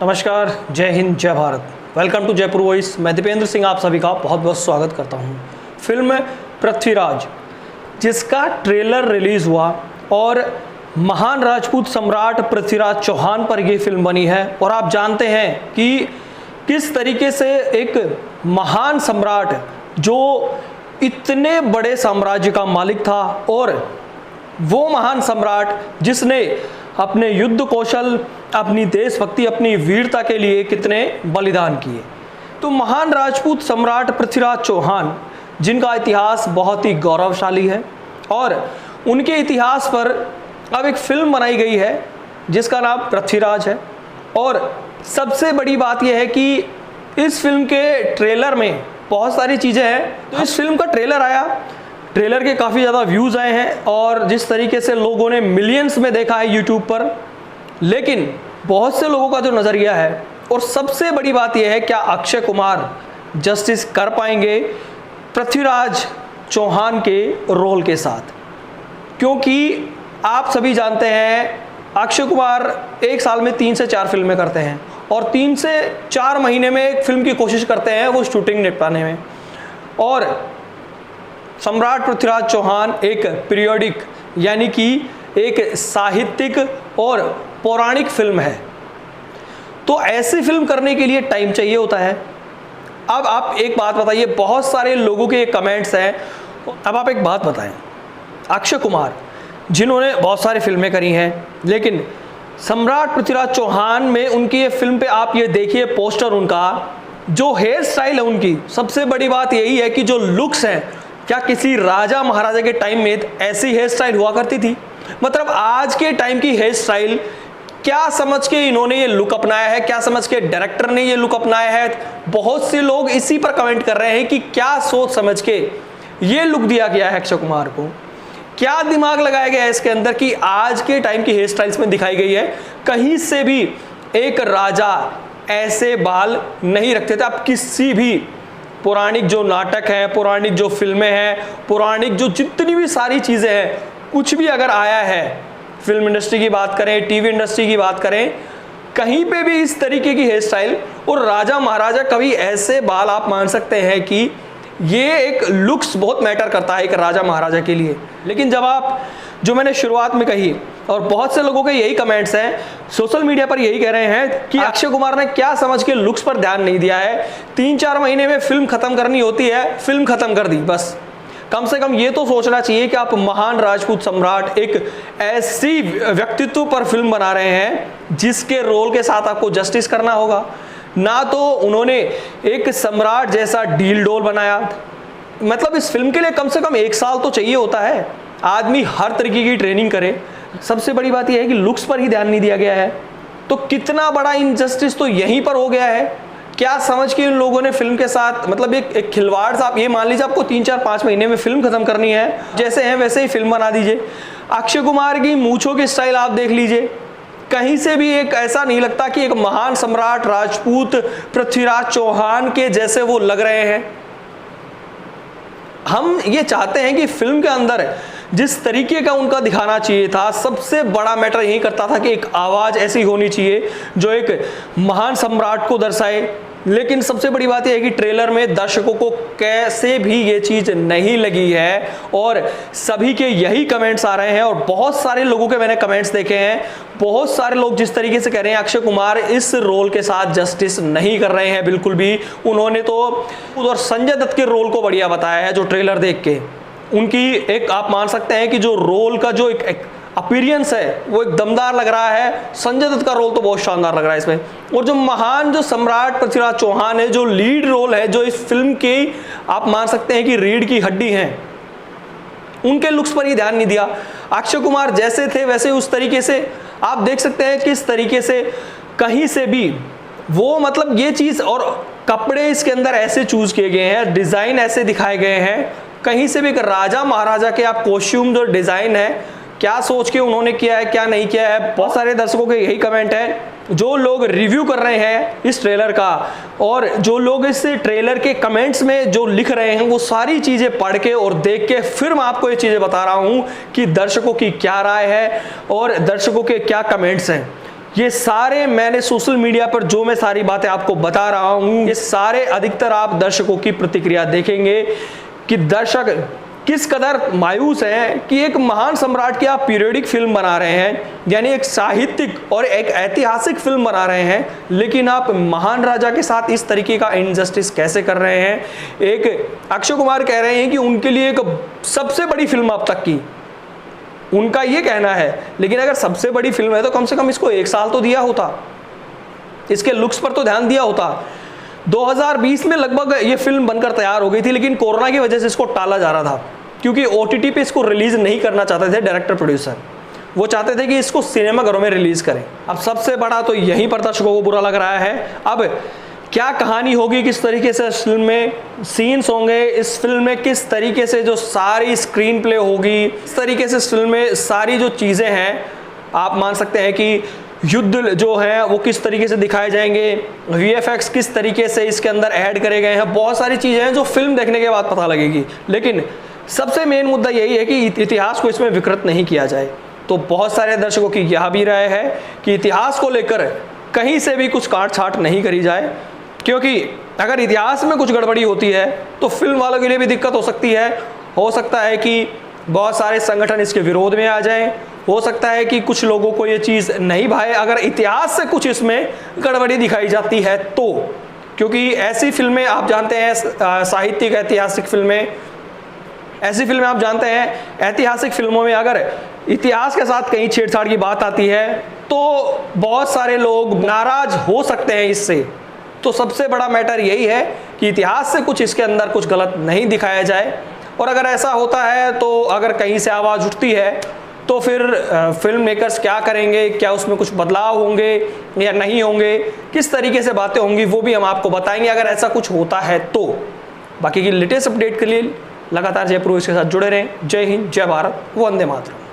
नमस्कार, जय हिंद, जय Bharat. Welcome to Jaipur voice. मैं दीपेंद्र सिंह आप सभी का बहुत बहुत स्वागत करता हूं। फिल्म पृथ्वीराज, जिसका ट्रेलर रिलीज़ हुआ और महान राजपूत सम्राट पृथ्वीराज चौहान पर यह फिल्म बनी है। और आप जानते हैं कि किस तरीके से एक महान सम्राट जो इतने बड़े साम्राज्य का मालिक था और वो महान सम्राट जिसने अपने युद्ध कौशल, अपनी देशभक्ति, अपनी वीरता के लिए कितने बलिदान किए। तो महान राजपूत सम्राट पृथ्वीराज चौहान, जिनका इतिहास बहुत ही गौरवशाली है और उनके इतिहास पर अब एक फिल्म बनाई गई है जिसका नाम पृथ्वीराज है। और सबसे बड़ी बात यह है कि इस फिल्म के ट्रेलर में बहुत सारी चीज़ें हैं। तो इस फिल्म का ट्रेलर आया, ट्रेलर के काफ़ी ज़्यादा व्यूज़ आए हैं और जिस तरीके से लोगों ने मिलियंस में देखा है यूट्यूब पर, लेकिन बहुत से लोगों का जो नज़रिया है, और सबसे बड़ी बात यह है क्या अक्षय कुमार जस्टिस कर पाएंगे पृथ्वीराज चौहान के रोल के साथ। क्योंकि आप सभी जानते हैं अक्षय कुमार एक साल में 3 से 4 फिल्में करते हैं और 3 से 4 महीने में एक फिल्म की कोशिश करते हैं वो शूटिंग निपटाने में। और सम्राट पृथ्वीराज चौहान एक पीरियोडिक यानी कि एक साहित्यिक और पौराणिक फिल्म है। तो ऐसी फिल्म करने के लिए टाइम चाहिए होता है। अब आप एक बात बताइए, बहुत सारे लोगों के कमेंट्स हैं, अब आप एक बात बताएं, अक्षय कुमार जिन्होंने बहुत सारी फिल्में करी हैं, लेकिन सम्राट पृथ्वीराज चौहान में उनकी ये फिल्म पे आप ये देखिए पोस्टर, उनका जो हेयर स्टाइल है, उनकी सबसे बड़ी बात यही है कि जो लुक्स हैं, क्या किसी राजा महाराजा के टाइम में ऐसी हेयर स्टाइल हुआ करती थी? मतलब आज के टाइम की हेयर स्टाइल क्या समझ के इन्होंने ये लुक अपनाया है, क्या समझ के डायरेक्टर ने ये लुक अपनाया है? बहुत से लोग इसी पर कमेंट कर रहे हैं कि क्या सोच समझ के ये लुक दिया गया है अक्षय कुमार को, क्या दिमाग लगाया गया है इसके अंदर कि आज के टाइम की हेयर स्टाइल्स में दिखाई गई है। कहीं से भी एक राजा ऐसे बाल नहीं रखते थे। आप किसी भी पौराणिक जो नाटक हैं, पौराणिक जो फिल्में हैं, पौराणिक जो जितनी भी सारी चीज़ें हैं, कुछ भी अगर आया है, फिल्म इंडस्ट्री की बात करें, टीवी इंडस्ट्री की बात करें, कहीं पे भी इस तरीके की हेयर स्टाइल और राजा महाराजा कभी ऐसे बाल आप मान सकते हैं कि ये एक लुक्स बहुत मैटर करता है एक राजा महाराजा के लिए। लेकिन जब आप, जो मैंने शुरुआत में कही, और बहुत से लोगों के यही कमेंट्स हैं, सोशल मीडिया पर यही कह रहे हैं कि अक्षय कुमार ने क्या समझ के लुक्स पर ध्यान नहीं दिया है, 3-4 महीने में फिल्म खत्म करनी होती है, फिल्म खत्म कर दी बस। कम से कम ये तो सोचना चाहिए कि आप महान राजपूत सम्राट एक ऐसी व्यक्तित्व पर फिल्म बना रहे हैं जिसके रोल के साथ आपको जस्टिस करना होगा। ना तो उन्होंने एक सम्राट जैसा डील डोल बनाया, मतलब इस फिल्म के लिए कम से कम 1 साल तो चाहिए होता है, आदमी हर तरीके की ट्रेनिंग करे। सबसे बड़ी बात यह है कि लुक्स पर ही ध्यान नहीं दिया गया है। तो कितना बड़ा इनजस्टिस तो यहीं पर हो गया है। क्या समझ के उन लोगों ने फिल्म के साथ, मतलब एक खिलवाड़ सा, आप ये मान लीजिए आपको 3-4-5 महीने में फिल्म खत्म करनी है, जैसे हैं वैसे ही फिल्म बना दीजिए। अक्षय कुमार की मूंछों की स्टाइल आप देख लीजिए, कहीं से भी एक ऐसा नहीं लगता कि एक महान सम्राट राजपूत पृथ्वीराज चौहान के जैसे वो लग रहे हैं। हम ये चाहते हैं कि फिल्म के अंदर जिस तरीके का उनका दिखाना चाहिए था, सबसे बड़ा मैटर यही करता था कि एक आवाज़ ऐसी होनी चाहिए जो एक महान सम्राट को दर्शाए। लेकिन सबसे बड़ी बात यह है कि ट्रेलर में दर्शकों को कैसे भी ये चीज़ नहीं लगी है और सभी के यही कमेंट्स आ रहे हैं। और बहुत सारे लोगों के मैंने कमेंट्स देखे हैं, बहुत सारे लोग जिस तरीके से कह रहे हैं अक्षय कुमार इस रोल के साथ जस्टिस नहीं कर रहे हैं बिल्कुल भी। उन्होंने तो उधर संजय दत्त के रोल को बढ़िया बताया है, जो ट्रेलर देख के उनकी एक, आप मान सकते हैं कि जो रोल का जो एक अपीयरेंस है वो एक दमदार लग रहा है। संजय दत्त का रोल तो बहुत शानदार लग रहा है इसमें। और जो महान जो सम्राट पृथ्वीराज चौहान है, जो लीड रोल है, जो इस फिल्म की आप मान सकते हैं कि रीढ़ की हड्डी हैं, उनके लुक्स पर ही ध्यान नहीं दिया। अक्षय कुमार जैसे थे वैसे उस तरीके से आप देख सकते हैं किस तरीके से कहीं से भी वो, मतलब ये चीज़, और कपड़े इसके अंदर ऐसे चूज किए गए हैं, डिज़ाइन ऐसे दिखाए गए हैं, कहीं से भी एक राजा महाराजा के आप कॉस्ट्यूम जो डिज़ाइन है, क्या सोच के उन्होंने किया है, क्या नहीं किया है। बहुत सारे दर्शकों के यही कमेंट है, जो लोग रिव्यू कर रहे हैं इस ट्रेलर का और जो लोग इस ट्रेलर के कमेंट्स में जो लिख रहे हैं, वो सारी चीज़ें पढ़ के और देख के फिर मैं आपको ये चीज़ें बता रहा हूँ कि दर्शकों की क्या राय है और दर्शकों के क्या कमेंट्स हैं। ये सारे मैंने सोशल मीडिया पर जो मैं सारी बातें आपको बता रहा हूँ, ये सारे अधिकतर आप दर्शकों की प्रतिक्रिया देखेंगे कि दर्शक किस कदर मायूस हैं कि एक महान सम्राट की आप पीरियडिक फिल्म बना रहे हैं, यानी एक साहित्यिक और एक ऐतिहासिक फिल्म बना रहे हैं, लेकिन आप महान राजा के साथ इस तरीके का इनजस्टिस कैसे कर रहे हैं। एक अक्षय कुमार कह रहे हैं कि उनके लिए एक सबसे बड़ी फिल्म अब तक की, उनका ये कहना है, लेकिन अगर सबसे बड़ी फिल्म है तो कम से कम इसको 1 साल तो दिया होता, इसके लुक्स पर तो ध्यान दिया होता। 2020 में लगभग ये फिल्म बनकर तैयार हो गई थी, लेकिन कोरोना की वजह से इसको टाला जा रहा था, क्योंकि OTT पे इसको रिलीज नहीं करना चाहते थे डायरेक्टर प्रोड्यूसर, वो चाहते थे कि इसको सिनेमाघरों में रिलीज करें। अब सबसे बड़ा तो यहीं पर दर्शकों को बुरा लग रहा है। अब क्या कहानी होगी, किस तरीके से इस फिल्म में सीन्स होंगे, इस फिल्म में किस तरीके से जो सारी स्क्रीन प्ले होगी, इस तरीके से इस फिल्म में सारी जो चीज़ें हैं, आप मान सकते हैं कि युद्ध जो है वो किस तरीके से दिखाए जाएंगे, VFX किस तरीके से इसके अंदर ऐड करे गए हैं, बहुत सारी चीज़ें हैं जो फिल्म देखने के बाद पता लगेगी। लेकिन सबसे मेन मुद्दा यही है कि इतिहास को इसमें विकृत नहीं किया जाए। तो बहुत सारे दर्शकों की यह भी राय है कि इतिहास को लेकर कहीं से भी कुछ काट छाट नहीं करी जाए, क्योंकि अगर इतिहास में कुछ गड़बड़ी होती है तो फिल्म वालों के लिए भी दिक्कत हो सकती है। हो सकता है कि बहुत सारे संगठन इसके विरोध में आ जाएं, हो सकता है कि कुछ लोगों को ये चीज़ नहीं भाए अगर इतिहास से कुछ इसमें गड़बड़ी दिखाई जाती है तो, क्योंकि ऐसी फिल्में आप जानते हैं, साहित्यिक ऐतिहासिक फिल्में, ऐसी फिल्में आप जानते हैं ऐतिहासिक फिल्मों में अगर इतिहास के साथ कहीं छेड़छाड़ की बात आती है तो बहुत सारे लोग नाराज हो सकते हैं इससे। तो सबसे बड़ा मैटर यही है कि इतिहास से कुछ इसके अंदर कुछ गलत नहीं दिखाया जाए, और अगर ऐसा होता है तो अगर कहीं से आवाज़ उठती है तो फिर फिल्म मेकर्स क्या करेंगे, क्या उसमें कुछ बदलाव होंगे या नहीं होंगे, किस तरीके से बातें होंगी वो भी हम आपको बताएंगे अगर ऐसा कुछ होता है तो। बाकी की लेटेस्ट अपडेट के लिए लगातार जयपुर वॉइस के साथ जुड़े रहें। जय हिंद, जय भारत, वंदे मातरम।